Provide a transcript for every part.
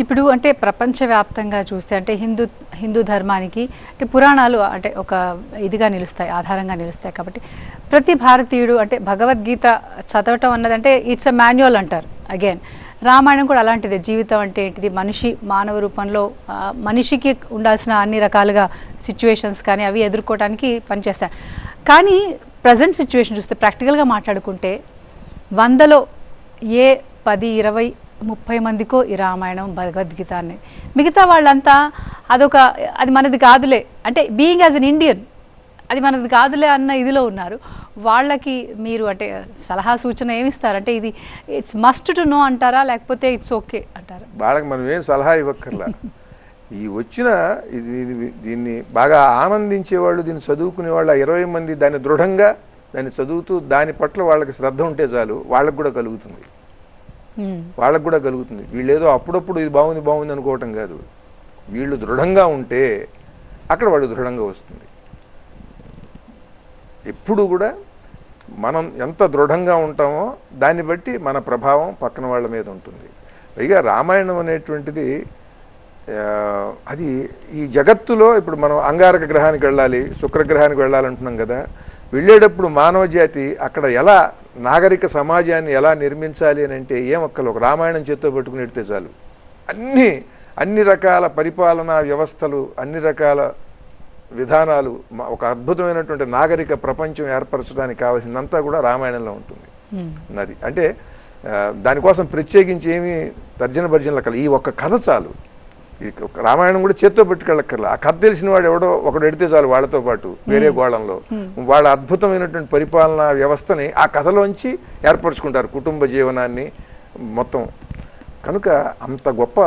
ఇప్పుడు అంటే ప్రపంచవ్యాప్తంగా చూస్తే అంటే హిందూ ధర్మానికి అంటే పురాణాలు అంటే ఒక ఇదిగా నిలుస్తాయి, ఆధారంగా నిలుస్తాయి. కాబట్టి ప్రతి భారతీయుడు అంటే భగవద్గీత చదవటం అన్నదంటే ఇట్స్ అ మాన్యువల్ అంటారు. అగైన్ రామాయణం కూడా అలాంటిదే. జీవితం అంటే ఏంటిది, మనిషి మానవ రూపంలో మనిషికి ఉండాల్సిన అన్ని రకాలుగా సిచ్యువేషన్స్ కానీ అవి ఎదుర్కోవడానికి పనిచేస్తాయి. కానీ ప్రజెంట్ సిచ్యువేషన్ చూస్తే ప్రాక్టికల్గా మాట్లాడుకుంటే 100లో ఏ 10, 20, 30 మందికో ఈ రామాయణం భగవద్గీత అని, మిగతా వాళ్ళంతా అది మనది కాదులే అంటే బీయింగ్ యాజ్ అన్ ఇండియన్ అది మనది కాదులే అన్న ఇదిలో ఉన్నారు. వాళ్ళకి మీరు అంటే సలహా సూచన ఏమిస్తారు? అంటే ఇది ఇట్స్ మస్ట్ టు నో అంటారా, లేకపోతే ఇట్స్ ఓకే అంటారా? వాళ్ళకి మనం ఏం సలహా ఇవ్వక్కర్లా. ఈ వచ్చిన దీన్ని బాగా ఆనందించేవాళ్ళు, దీన్ని చదువుకునేవాళ్ళు 20 మంది దాన్ని దృఢంగా దాన్ని చదువుతూ దాని పట్ల వాళ్ళకి శ్రద్ధ ఉంటే చాలు, వాళ్ళకు కూడా కలుగుతుంది. వీళ్ళేదో అప్పుడప్పుడు ఇది బాగుంది అనుకోవటం కాదు. వీళ్ళు దృఢంగా ఉంటే అక్కడ వాళ్ళు దృఢంగా వస్తుంది. ఎప్పుడు కూడా మనం ఎంత దృఢంగా ఉంటామో దాన్ని బట్టి మన ప్రభావం పక్కన వాళ్ళ మీద ఉంటుంది. పైగా రామాయణం అనేటువంటిది అది ఈ జగత్తులో ఇప్పుడు మనం అంగారక గ్రహానికి వెళ్ళాలి, శుక్రగ్రహానికి వెళ్ళాలంటున్నాం కదా. వెళ్ళేటప్పుడు మానవ జాతి అక్కడ ఎలా నాగరిక సమాజాన్ని ఎలా నిర్మించాలి అని అంటే ఏమక్కలు ఒక రామాయణం చేత్తో పెట్టుకుని ఎడితే చాలు. అన్ని రకాల పరిపాలనా వ్యవస్థలు, అన్ని రకాల విధానాలు, ఒక అద్భుతమైనటువంటి నాగరిక ప్రపంచం ఏర్పరచడానికి కావాల్సిందంతా కూడా రామాయణంలో ఉంటుంది. అది అంటే దానికోసం ప్రత్యేకించి ఏమీ తర్జన భర్జనలక్కర్ల, ఈ ఒక్క కథ చాలు. ఈ రామాయణం కూడా చేత్తో పెట్టుకెళ్ళక్కర్ల, ఆ కథ తెలిసిన వాడు ఎవడో ఒకడు ఎడితే చాలు వాళ్ళతో పాటు వేరే గోళంలో. వాళ్ళ అద్భుతమైనటువంటి పరిపాలనా వ్యవస్థని ఆ కథలోంచి ఏర్పరచుకుంటారు, కుటుంబ జీవనాన్ని మొత్తం. కనుక అంత గొప్ప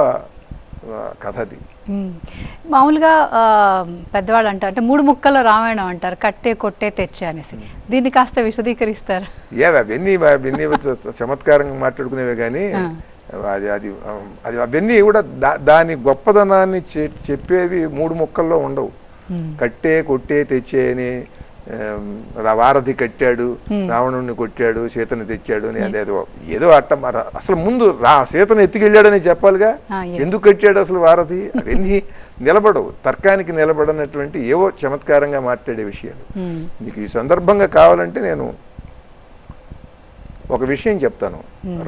కథ అది. మామూలుగా పెద్దవాళ్ళు అంటారు అంటే 3 ముక్కల రామాయణం అంటారు, కట్టే కొట్టే తెచ్చే అనేసి. దీన్ని కాస్త విశదీకరిస్తారు? అవన్నీ చమత్కారంగా మాట్లాడుకునేవే కానీ అది అది అది అవన్నీ కూడా దాని గొప్పదనాన్ని చెప్పేవి 3 ముక్కల్లో ఉండవు. కట్టే కొట్టే తెచ్చే అని, వారధి కట్టాడు, రావణుడిని కొట్టాడు, సీతను తెచ్చాడు అని అదేదో ఏదో అట్ట. అసలు ముందు సీతను ఎత్తుకెళ్ళాడని చెప్పాలిగా. ఎందుకు కట్టాడు అసలు వారధి? అవన్నీ నిలబడవు, తర్కానికి నిలబడనటువంటి ఏవో చమత్కారంగా మాట్లాడే విషయాలు. మీకు ఈ సందర్భంగా కావాలంటే నేను ఒక విషయం చెప్తాను.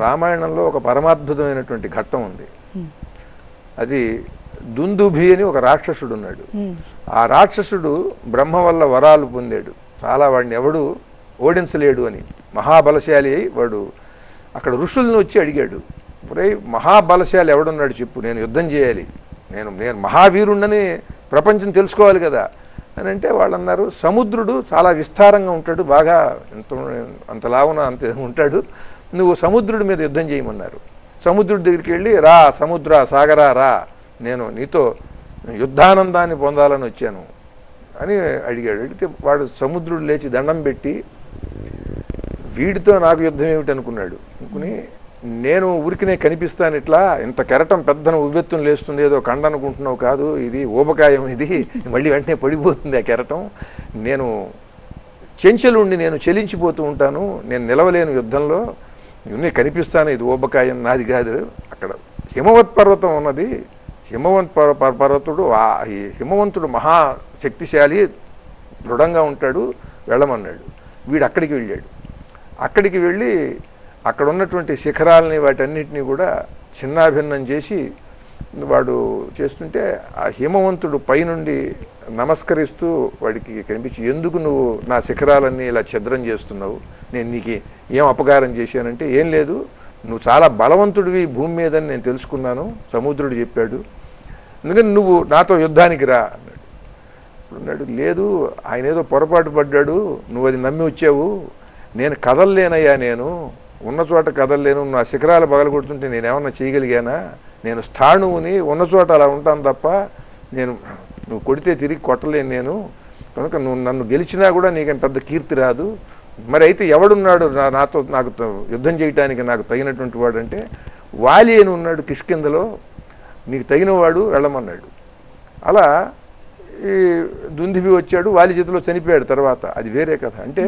రామాయణంలో ఒక పరమాద్భుతమైనటువంటి ఘట్టం ఉంది. అది దుందుభి అని ఒక రాక్షసుడు ఉన్నాడు. ఆ రాక్షసుడు బ్రహ్మ వల్ల వరాలు పొందాడు, చాలా వాడిని ఎవడు ఓడించలేడు అని. మహాబలశాలి అయి వాడు అక్కడ ఋషులను వచ్చి అడిగాడు, మహాబలశాలి ఎవడున్నాడు చెప్పు, నేను యుద్ధం చేయాలి, నేను మహావీరుణ్ణని ప్రపంచం తెలుసుకోవాలి కదా అని అంటే వాళ్ళు అన్నారు, సముద్రుడు చాలా విస్తారంగా ఉంటాడు, బాగా అంతలావున అంత ఉంటాడు, నువ్వు సముద్రుడి మీద యుద్ధం చేయమన్నారు. సముద్రుడి దగ్గరికి వెళ్ళి, రా సముద్ర సాగరా రా, నేను నీతో యుద్ధానందాన్ని పొందాలని వచ్చాను అని అడిగాడు. అడిగితే వాడు సముద్రుడు లేచి దండం పెట్టి, వీడితో నాకు యుద్ధం ఏమిటి అనుకున్నాడు. అనుకుని, నేను ఊరికినే కనిపిస్తాను ఇట్లా, ఇంత కెరటం పెద్దను ఉవ్వెత్తును లేస్తుంది, ఏదో కండ అనుకుంటున్నావు కాదు, ఇది ఊబకాయం, ఇది మళ్ళీ వెంటనే పడిపోతుంది ఆ కెరటం, నేను చెంచలుండి నేను చెలించిపోతూ ఉంటాను, నేను నిలవలేను యుద్ధంలో, ఇవన్నీ కనిపిస్తాను, ఇది ఊబకాయం నాది కాదు. అక్కడ హిమవత్ పర్వతం ఉన్నది, హిమవంత్ పర్వతుడు, ఈ హిమవంతుడు మహాశక్తిశాలి, దృఢంగా ఉంటాడు, వెళ్ళమన్నాడు. వీడు అక్కడికి వెళ్ళాడు. అక్కడికి వెళ్ళి అక్కడ ఉన్నటువంటి శిఖరాలని వాటన్నిటినీ కూడా చిన్నాభిన్నం చేసి వాడు చేస్తుంటే ఆ హిమవంతుడు పైనుండి నమస్కరిస్తూ వాడికి కనిపించి, ఎందుకు నువ్వు నా శిఖరాలన్నీ ఇలా ఛిద్రం చేస్తున్నావు, నేను నీకు ఏం అపకారం చేశానంటే, ఏం లేదు, నువ్వు చాలా బలవంతుడివి భూమి మీదని నేను తెలుసుకున్నాను, సముద్రుడు చెప్పాడు, అందుకని నువ్వు నాతో యుద్ధానికి రా అన్నాడు. అన్నాడు, లేదు, ఆయన ఏదో పొరపాటు పడ్డాడు, నువ్వు అది నమ్మి వచ్చావు, నేను కదలలేనయ్యా, నేను ఉన్న చోట కదలలేను, నా శిఖరాలు పగలగొడుతుంటే నేనేమన్నా చేయగలిగానా, నేను స్థాణువుని, ఉన్న చోట అలా ఉంటాను తప్ప, నువ్వు కొడితే తిరిగి కొట్టలేను నేను, కనుక నువ్వు నన్ను గెలిచినా కూడా నీకేం పెద్ద కీర్తి రాదు. మరి అయితే ఎవడున్నాడు నాకు యుద్ధం చేయటానికి నాకు తగినటువంటి వాడు అంటే, వాలి అని ఉన్నాడు కిష్కిందలో, నీకు తగినవాడు వెళ్ళమన్నాడు. అలా ఈ దుందుభి వచ్చాడు, వాలి చేతిలో చనిపోయాడు తర్వాత, అది వేరే కథ. అంటే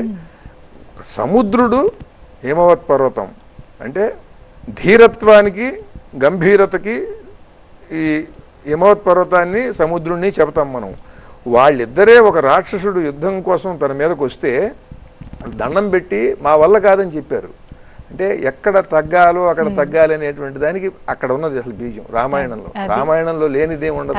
సముద్రుడు హిమవత్ పర్వతం అంటే ధీరత్వానికి, గంభీరతకి ఈ హిమవత్ పర్వతాన్ని సముద్రుణ్ణి చెబుతాం మనం. వాళ్ళిద్దరే ఒక రాక్షసుడు యుద్ధం కోసం తన మీదకి వస్తే దండం పెట్టి మా వల్ల కాదని చెప్పారు. అంటే ఎక్కడ తగ్గాలో అక్కడ తగ్గాలి అనేటువంటి దానికి అక్కడ ఉన్నది అసలు బీజం రామాయణంలో. రామాయణంలో లేనిదే ఉండదు.